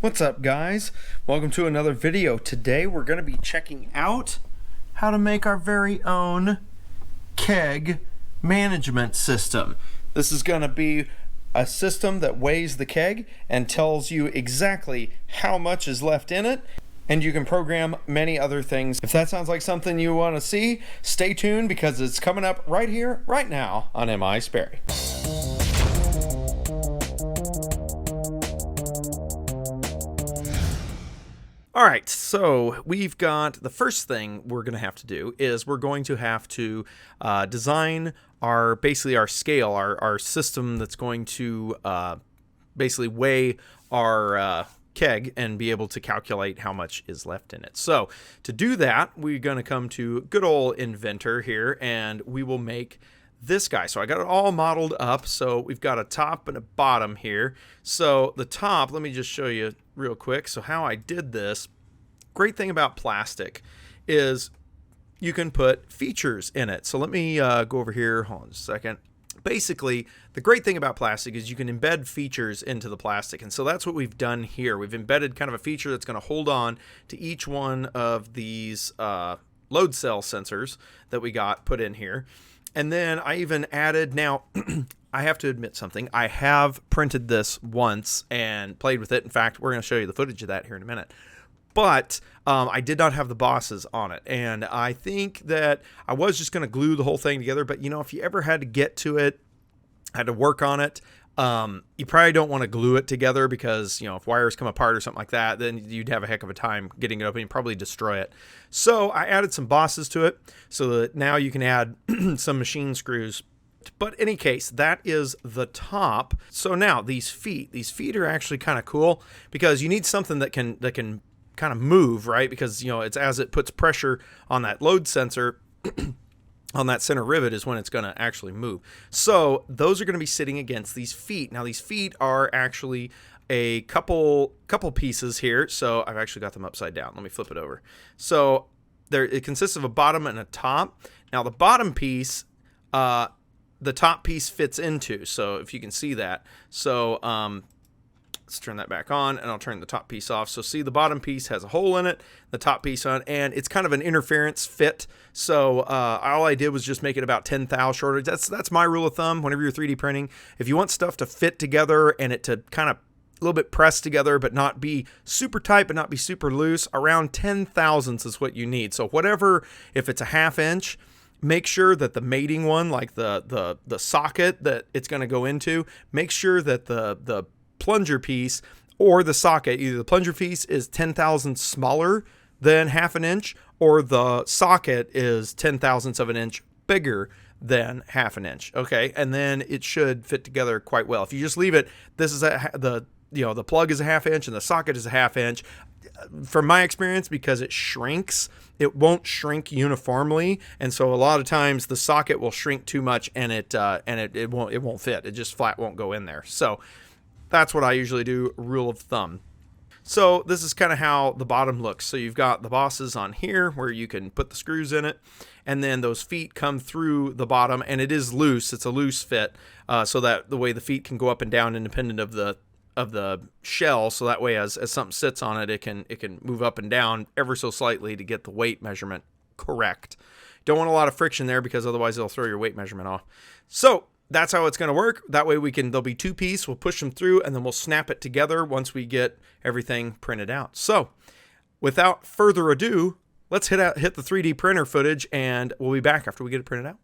What's up, guys? Welcome to another video. Today we're going to be checking out how to make our very own keg management system. This is going to be a system that weighs the keg and tells you exactly how much is left in it, and you can program many other things. If that sounds like something you want to see, stay tuned because it's coming up right here, right now on misperry. All right, so we've got the first thing we're going to have to do is we're going to have to design our scale, our system that's going to basically weigh our keg and be able to calculate how much is left in it. So to do that, we're going to come to good old Inventor here, and we will make this guy. So I got it all modeled up. So we've got a top and a bottom here. So the top, let me just show you real quick. So how I did this, great thing about plastic is you can put features in it. So let me go over here, hold on a second. Basically, the great thing about plastic is you can embed features into the plastic. And so that's what we've done here. We've embedded kind of a feature that's going to hold on to each one of these load cell sensors that we got put in here. And then I even added, now I have to admit something. I have printed this once and played with it. In fact, we're going to show you the footage of that here in a minute. But I did not have the bosses on it. And I think that I was just going to glue the whole thing together. But, you know, if you ever had to get to it, had to work on it, you probably don't want to glue it together because, you know, if wires come apart or something like that, then you'd have a heck of a time getting it open. You'd probably destroy it. So I added some bosses to it so that now you can add some machine screws. But in any case, that is the top. So now these feet are actually kind of cool because you need something that can kind of move, right? Because, you know, it's as it puts pressure on that load sensor on that center rivet is when it's going to actually move. So those are going to be sitting against these feet. Now these feet are actually a couple pieces here. So I've actually got them upside down. Let me flip it over. So it consists of a bottom and a top. Now the bottom piece, the top piece fits into. So if you can see that. So let's turn that back on, and I'll turn the top piece off. So see, the bottom piece has a hole in it, the top piece on, and it's kind of an interference fit. So all I did was just make it about 10 thou shorter. That's my rule of thumb whenever you're 3D printing. If you want stuff to fit together and it to kind of a little bit pressed together, but not be super tight, but not be super loose, around 10 thousandths is what you need. So whatever, if it's a 1/2 inch, make sure that the mating one, like the socket that it's going to go into, make sure that the plunger piece or the socket, either the plunger piece is 10 thousandths smaller than 1/2 inch, or the socket is 10 thousandths of an inch bigger than 1/2 inch. Okay, and then it should fit together quite well. If you just leave it, this is the plug is a 1/2 inch and the socket is a 1/2 inch. From my experience, because it shrinks, it won't shrink uniformly, and so a lot of times the socket will shrink too much and it won't fit. It just flat won't go in there. So that's what I usually do, rule of thumb. So this is kind of how the bottom looks. So you've got the bosses on here where you can put the screws in it, and then those feet come through the bottom, and it is loose. It's a loose fit, so that the way the feet can go up and down independent of the shell. So that way, as something sits on it, it can move up and down ever so slightly to get the weight measurement correct. Don't want a lot of friction there because otherwise it'll throw your weight measurement off. So that's how it's going to work. That way there'll be two pieces. We'll push them through and then we'll snap it together once we get everything printed out. So without further ado, let's hit the 3D printer footage, and we'll be back after we get it printed out.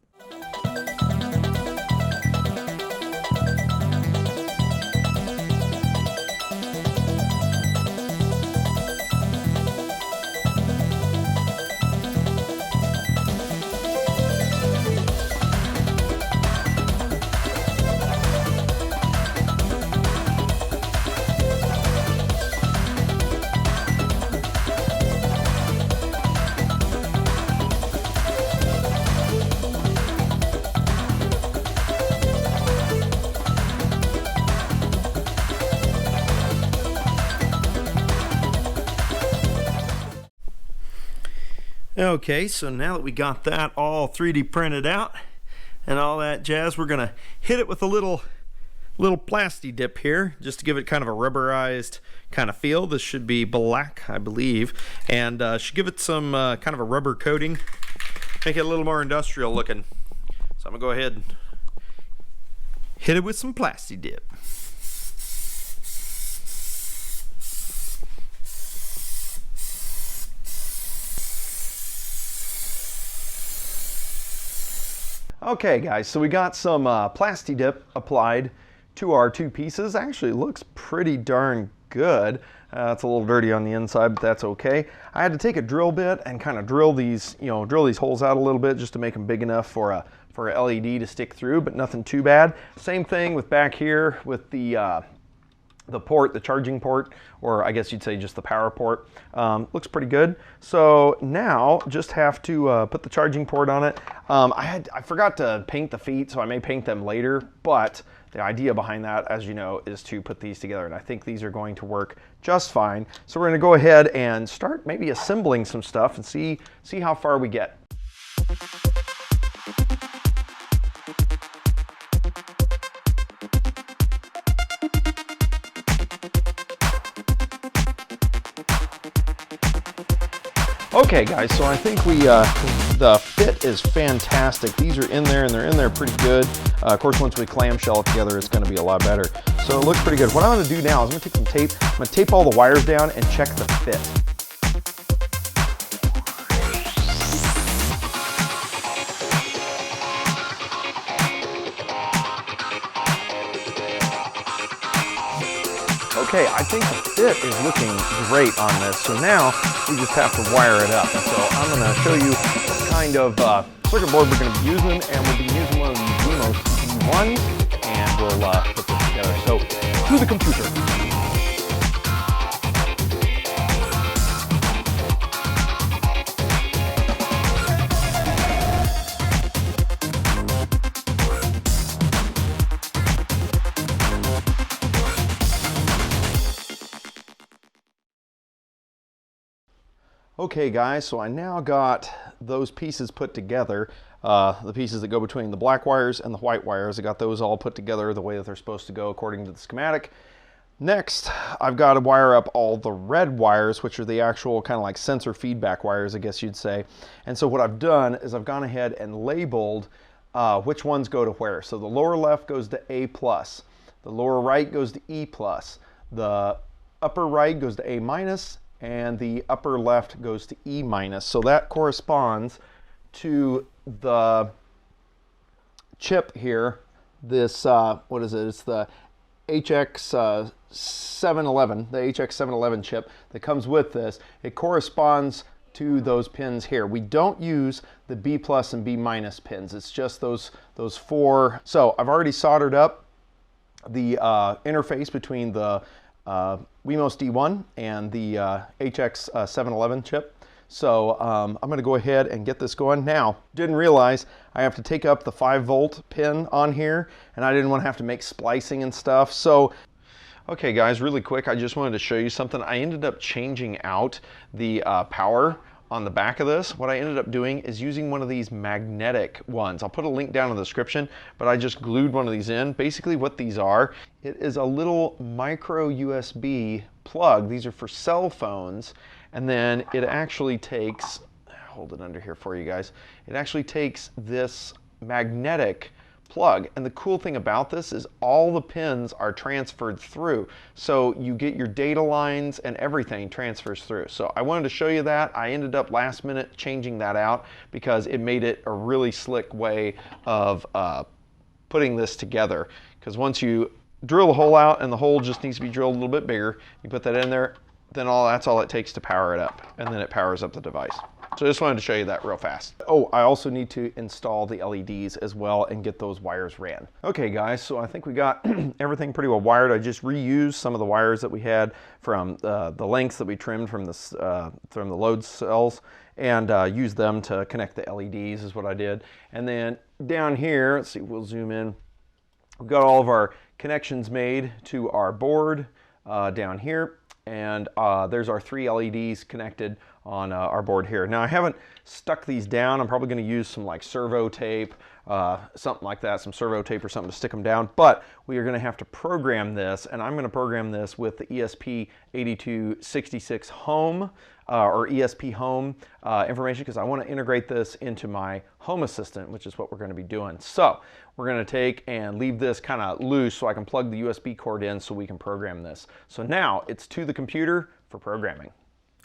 Okay, so now that we got that all 3D printed out and all that jazz, we're gonna hit it with a little Little plasti dip here just to give it kind of a rubberized kind of feel. This should be black, I believe, and should give it some kind of a rubber coating, make it a little more industrial looking. So I'm gonna go ahead and hit it with some plasti dip. Okay guys, so we got some plasti dip applied to our two pieces. Actually, it looks pretty darn good. It's a little dirty on the inside, but that's okay. I had to take a drill bit and kind of drill these, drill these holes out a little bit just to make them big enough for a LED to stick through, but nothing too bad. Same thing with back here with the port, the charging port, or I guess you'd say just the power port. Looks pretty good. So now just have to put the charging port on it. I forgot to paint the feet, so I may paint them later, but the idea behind that, as you know, is to put these together, and I think these are going to work just fine. So we're going to go ahead and start maybe assembling some stuff and see how far we get. Okay guys, so I think the fit is fantastic. These are in there and they're in there pretty good. Of course, once we clamshell it together, it's gonna be a lot better. So it looks pretty good. What I'm gonna do now is I'm gonna take some tape, I'm gonna tape all the wires down and check the fit. Okay, I think the fit is looking great on this. So now we just have to wire it up. And so I'm going to show you what kind of circuit board we're going to be using, and we'll be using one of these wemos D1s, and we'll put this together. So to the computer. Okay guys, so I now got those pieces put together, the pieces that go between the black wires and the white wires. I got those all put together the way that they're supposed to go according to the schematic. Next, I've got to wire up all the red wires, which are the actual kind of like sensor feedback wires, I guess you'd say. And so what I've done is I've gone ahead and labeled which ones go to where. So the lower left goes to A+, the lower right goes to E+, the upper right goes to A-, and the upper left goes to E-. So that corresponds to the chip here, this, what is it? It's the HX711, the HX711 chip that comes with this. It corresponds to those pins here. We don't use the B+ and B- pins. It's just those four. So I've already soldered up the interface between the wemos D1 and the HX711 chip. So I'm going to go ahead and get this going. Now, didn't realize I have to take up the 5-volt pin on here, and I didn't want to have to make splicing and stuff. So, okay guys, really quick, I just wanted to show you something. I ended up changing out the power on the back of this. What I ended up doing is using one of these magnetic ones. I'll put a link down in the description, but I just glued one of these in. Basically what these are, it is a little micro USB plug. These are for cell phones, and then it actually takes, hold it under here for you guys, it actually takes this magnetic plug, and the cool thing about this is all the pins are transferred through, so you get your data lines and everything transfers through. So I wanted to show you that. I ended up last minute changing that out because it made it a really slick way of putting this together, because once you drill a hole out and the hole just needs to be drilled a little bit bigger, you put that in there, then that's all it takes to power it up, and then it powers up the device. So I just wanted to show you that real fast. Oh, I also need to install the LEDs as well and get those wires ran. Okay guys, so I think we got everything pretty well wired. I just reused some of the wires that we had from the lengths that we trimmed from the load cells, and used them to connect the LEDs is what I did. And then down here, let's see, we'll zoom in. We've got all of our connections made to our board down here. And there's our 3 LEDs connected on our board here. Now I haven't stuck these down. I'm probably going to use some like servo tape something like that, some servo tape or something to stick them down. But we are going to have to program this, and I'm going to program this with the ESP8266 home or ESP home information, because I want to integrate this into my home assistant, which is what we're going to be doing. So we're going to take and leave this kind of loose so I can plug the USB cord in so we can program this. So now it's to the computer for programming.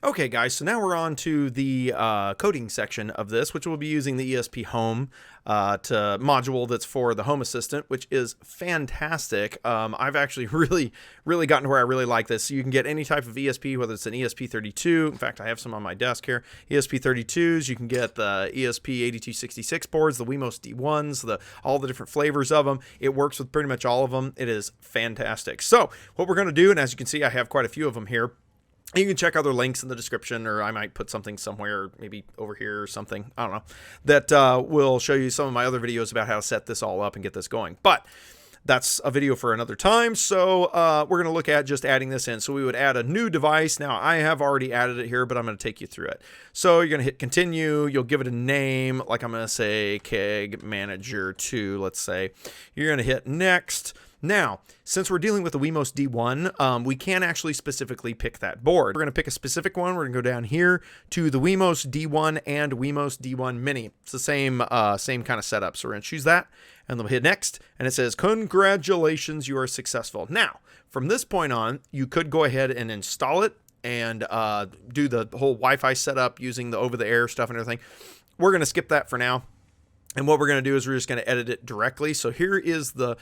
Okay guys, so now we're on to the coding section of this, which we'll be using the ESP Home module that's for the Home Assistant, which is fantastic. I've actually really gotten to where I really like this. So you can get any type of ESP, whether it's an ESP32. In fact, I have some on my desk here. ESP32s, you can get the ESP8266 boards, the wemos D1s, all the different flavors of them. It works with pretty much all of them. It is fantastic. So what we're going to do, and as you can see, I have quite a few of them here. You can check other links in the description, or I might put something somewhere, maybe over here or something, I don't know, that will show you some of my other videos about how to set this all up and get this going. But that's a video for another time, so we're going to look at just adding this in. So we would add a new device. Now, I have already added it here, but I'm going to take you through it. So you're going to hit continue. You'll give it a name, like I'm going to say Keg Manager 2, let's say. You're going to hit next. Now, since we're dealing with the wemos D1, we can actually specifically pick that board. We're going to pick a specific one. We're going to go down here to the wemos D1 and wemos D1 Mini. It's the same kind of setup. So we're going to choose that, and then we'll hit next, and it says, congratulations, you are successful. Now, from this point on, you could go ahead and install it and do the whole Wi-Fi setup using the over-the-air stuff and everything. We're going to skip that for now. And what we're going to do is we're just going to edit it directly. So here is the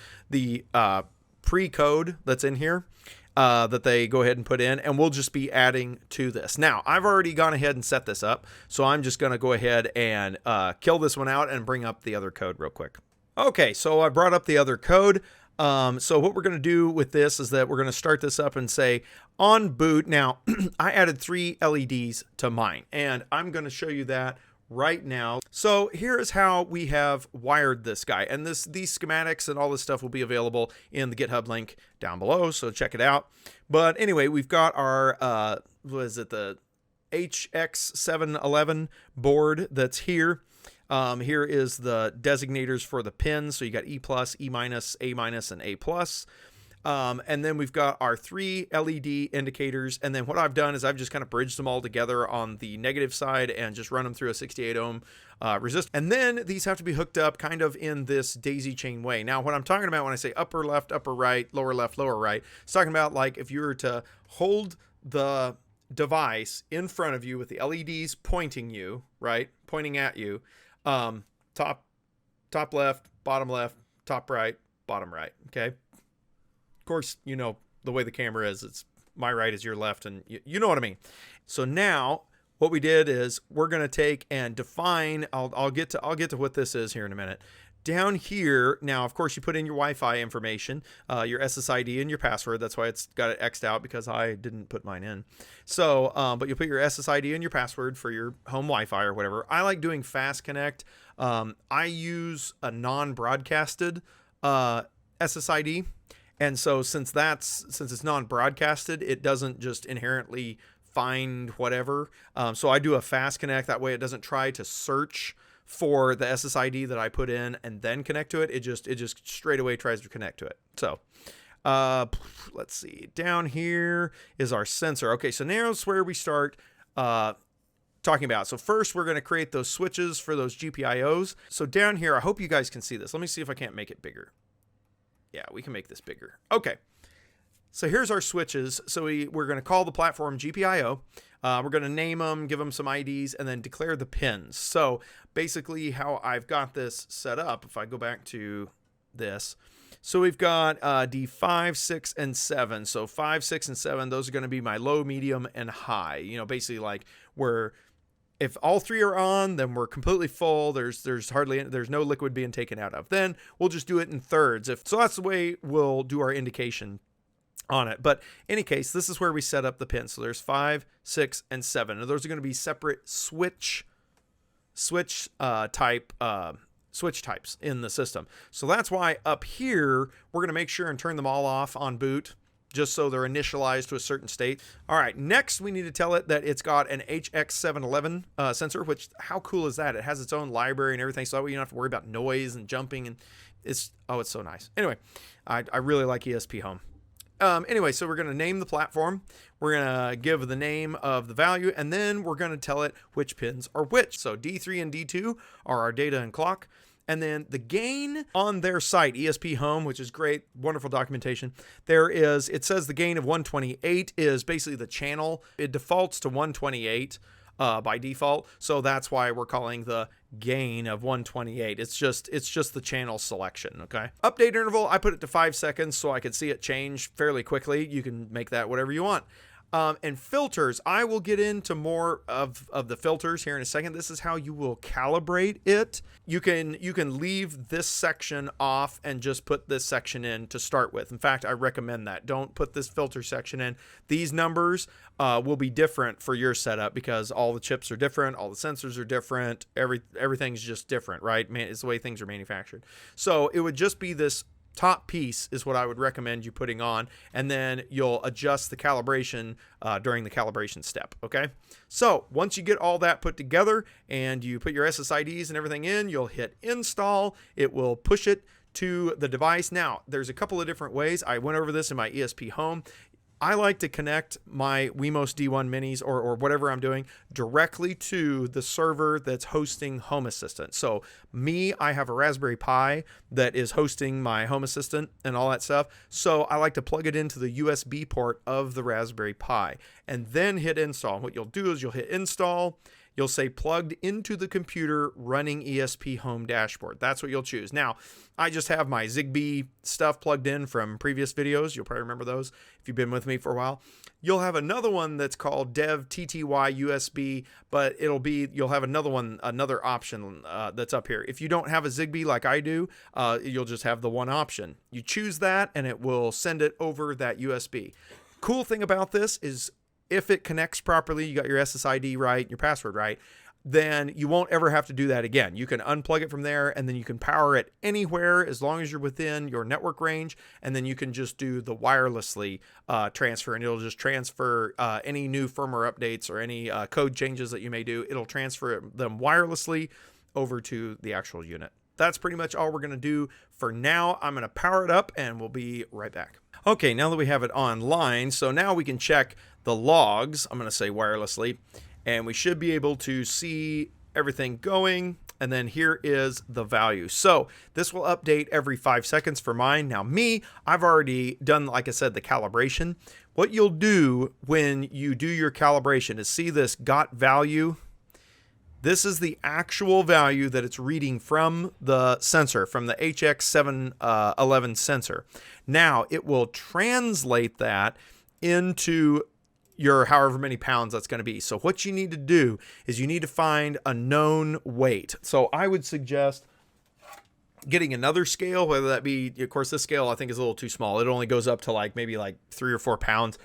pre-code that's in here that they go ahead and put in, and we'll just be adding to this. Now, I've already gone ahead and set this up, so I'm just going to go ahead and kill this one out and bring up the other code real quick. Okay, so I brought up the other code. So what we're going to do with this is that we're going to start this up and say on boot. Now, I added 3 LEDs to mine, and I'm going to show you that right now. So here is how we have wired this guy, and these schematics and all this stuff will be available in the GitHub link down below, so check it out. But anyway, we've got our what is it, the HX711 board that's here. Here is the designators for the pins. So you got E+, E-, A-, and A+. And then we've got our 3 LED indicators. And then what I've done is I've just kind of bridged them all together on the negative side and just run them through a 68 ohm resistor. And then these have to be hooked up kind of in this daisy chain way. Now, what I'm talking about when I say upper left, upper right, lower left, lower right, it's talking about like if you were to hold the device in front of you with the LEDs pointing you, right? Pointing at you, top left, top right, bottom right. Okay. Of course, you know the way the camera is, it's my right is your left, and you know what I mean. So now what we did is we're going to take and define, I'll get to what this is here in a minute. Down here, now, of course, you put in your Wi-Fi information, your SSID and your password. That's why it's got it X'd out, because I didn't put mine in. So, but you put your SSID and your password for your home Wi-Fi or whatever. I like doing Fast Connect. I use a non-broadcasted SSID. And so since it's non-broadcasted, it doesn't just inherently find whatever. So I do a Fast Connect. That way it doesn't try to search for the SSID that I put in and then connect to it. It just straight away tries to connect to it. So let's see. Down here is our sensor. Okay, so now is where we start talking about. So first we're going to create those switches for those GPIOs. So down here, I hope you guys can see this. Let me see if I can't make it bigger. Yeah, we can make this bigger. Okay. So here's our switches. So we're going to call the platform GPIO. We're going to name them, give them some IDs, and then declare the pins. So basically how I've got this set up, if I go back to this, so we've got D5, 6, and 7. So 5, 6, and 7, those are going to be my low, medium, and high. You know, basically like if all 3 are on, then we're completely full. There's no liquid being taken out of. Then we'll just do it in thirds. So that's the way we'll do our indication on it. But in any case, this is where we set up the pins. So there's 5, 6, and 7. And those are going to be separate switch types in the system. So that's why up here we're going to make sure and turn them all off on boot. just so they're initialized to a certain state. All right, next we need to tell it that it's got an HX711 sensor, which, how cool is that? It has its own library and everything, so that way you don't have to worry about noise and jumping, and it's so nice. Anyway, I really like ESP Home. Anyway, so we're going to name the platform. We're going to give the name of the value, and then we're going to tell it which pins are which. So D3 and D2 are our data and clock. And then the gain on their site, ESP Home, which is great, wonderful documentation. It says the gain of 128 is basically the channel. It defaults to 128 by default. So that's why we're calling the gain of 128. It's just the channel selection. Okay. Update interval, I put it to 5 seconds so I could see it change fairly quickly. You can make that whatever you want. And filters, I will get into more of the filters here in a second. This is how you will calibrate it. You can leave this section off and just put this section in to start with. In fact, I recommend that. Don't put this filter section in. These numbers will be different for your setup because all the chips are different, all the sensors are different, everything's just different, right? Man, it's the way things are manufactured. So it would just be this top piece is what I would recommend you putting on, and then you'll adjust the calibration during the calibration step. Okay, so once you get all that put together and you put your SSIDs and everything in, you'll hit install. It will push it to the device. Now there's a couple of different ways. I went over this in my ESP Home. I like to connect my Wemos D1 minis or whatever I'm doing directly to the server that's hosting Home Assistant. So I have a Raspberry Pi that is hosting my Home Assistant and all that stuff. So I like to plug it into the USB port of the Raspberry Pi and then hit install. And what you'll do is you'll hit install. You'll say plugged into the computer running ESP Home dashboard. That's what you'll choose. Now, I just have my Zigbee stuff plugged in from previous videos. You'll probably remember those if you've been with me for a while. You'll have another one that's called Dev TTY USB, but you'll have another option that's up here. If you don't have a Zigbee like I do, you'll just have the one option. You choose that and it will send it over that USB. Cool thing about this is if it connects properly, you got your SSID right, your password right, then you won't ever have to do that again. You can unplug it from there and then you can power it anywhere as long as you're within your network range, and then you can just do the wirelessly transfer, and it'll just transfer any new firmware updates or any code changes that you may do. It'll transfer them wirelessly over to the actual unit. That's pretty much all we're going to do for now. I'm going to power it up and we'll be right back. Okay, now that we have it online, so now we can check the logs. I'm going to say wirelessly, and we should be able to see everything going. And then here is the value. So this will update every 5 seconds for mine. Now I've already done, like I said, the calibration. What you'll do when you do your calibration is see this got value. This is the actual value that it's reading from the sensor, from the HX711 sensor. Now, it will translate that into your however many pounds that's going to be. So what you need to do is you need to find a known weight. So I would suggest getting another scale, whether that be, of course, this scale I think is a little too small. It only goes up to maybe 3 or 4 pounds.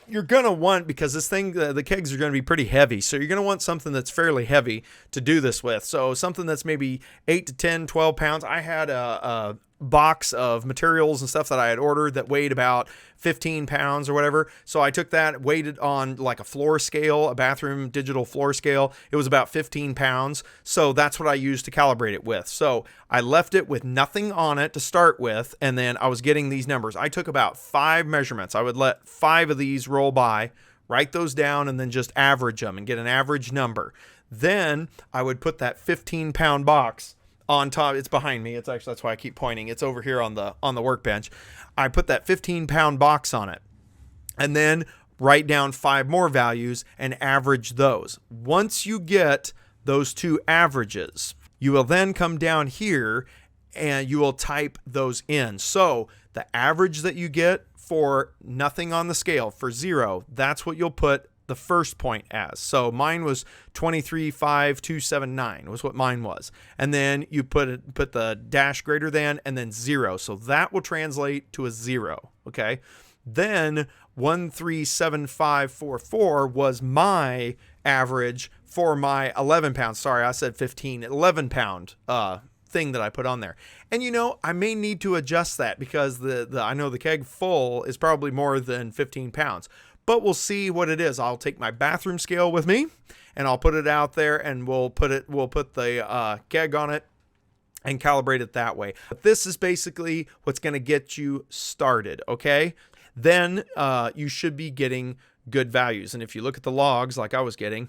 You're going to want, because this thing, the kegs are going to be pretty heavy, so you're going to want something that's fairly heavy to do this with. So something that's maybe 8 to 10, 12 pounds. I had a box of materials and stuff that I had ordered that weighed about 15 pounds or whatever. So I took that, weighed it on like a floor scale, a bathroom digital floor scale. It was about 15 pounds. So that's what I used to calibrate it with. So I left it with nothing on it to start with, and then I was getting these numbers. I took about 5 measurements. I would let 5 of these roll by, write those down, and then just average them and get an average number. Then I would put that 15-pound box on top. It's behind me. It's actually, that's why I keep pointing. It's over here on the workbench. I put that 15-pound box on it and then write down 5 more values and average those. Once you get those 2 averages, you will then come down here and you will type those in. So the average that you get for nothing on the scale, for 0, that's what you'll put the first point as. So mine was 23,529 was what mine was. And then you put the dash greater than and then 0. So that will translate to a 0. Okay. Then 137544 was my average for my 11 pounds. Sorry, I said 15, 11 pound thing that I put on there. And you know, I may need to adjust that because I know the keg full is probably more than 15 pounds, but we'll see what it is. I'll take my bathroom scale with me and I'll put it out there, and we'll put the keg on it and calibrate it that way. But this is basically what's going to get you started. Okay. Then you should be getting good values. And if you look at the logs like I was getting,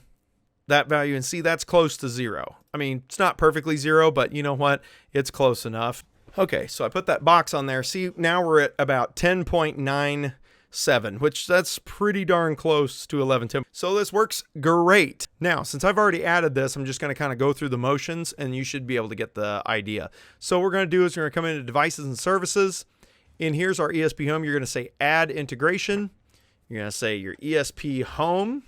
that value, and see, that's close to 0. I mean, it's not perfectly 0, but you know what? It's close enough. Okay, so I put that box on there. See, now we're at about 10.97, which that's pretty darn close to 11.10. So this works great. Now, since I've already added this, I'm just going to kind of go through the motions, and you should be able to get the idea. So what we're going to do is we're going to come into Devices and Services. In here's our ESP Home. You're going to say Add Integration. You're going to say your ESP Home.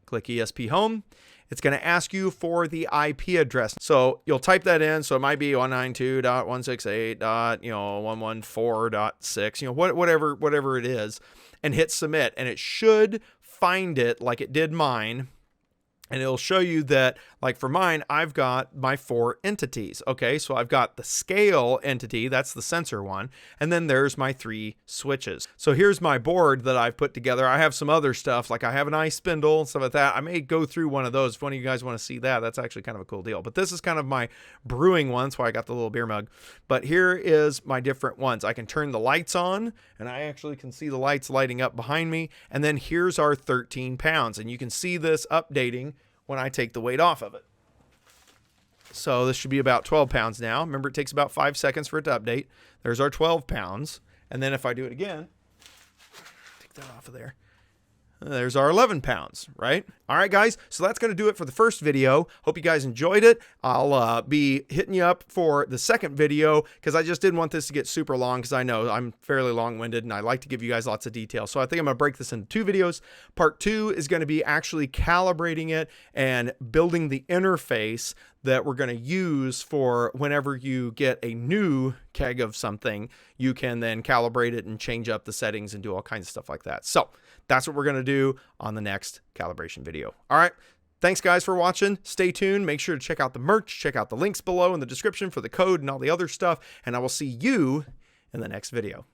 Click ESP Home. It's going to ask you for the IP address. So you'll type that in. So it might be 192.168.114.6, whatever it is, and hit submit. And it should find it like it did mine. And it'll show you that, like for mine, I've got my 4 entities. Okay, so I've got the scale entity, that's the sensor one, and then there's my 3 switches. So here's my board that I've put together. I have some other stuff, like I have an ice spindle and stuff like that. I may go through one of those. If one of you guys want to see that, that's actually kind of a cool deal. But this is kind of my brewing one, that's why I got the little beer mug. But here is my different ones. I can turn the lights on, and I actually can see the lights lighting up behind me. And then here's our 13 pounds, and you can see this updating when I take the weight off of it. So this should be about 12 pounds now. Remember, it takes about 5 seconds for it to update. There's our 12 pounds. And then if I do it again, take that off of there. There's our 11 pounds, right? All right, guys. So that's going to do it for the first video. Hope you guys enjoyed it. I'll be hitting you up for the second video because I just didn't want this to get super long because I know I'm fairly long-winded and I like to give you guys lots of detail. So I think I'm going to break this into 2 videos. Part 2 is going to be actually calibrating it and building the interface that we're going to use for whenever you get a new keg of something, you can then calibrate it and change up the settings and do all kinds of stuff like that. So that's what we're going to do on the next calibration video. All right. Thanks guys for watching. Stay tuned. Make sure to check out the merch, check out the links below in the description for the code and all the other stuff. And I will see you in the next video.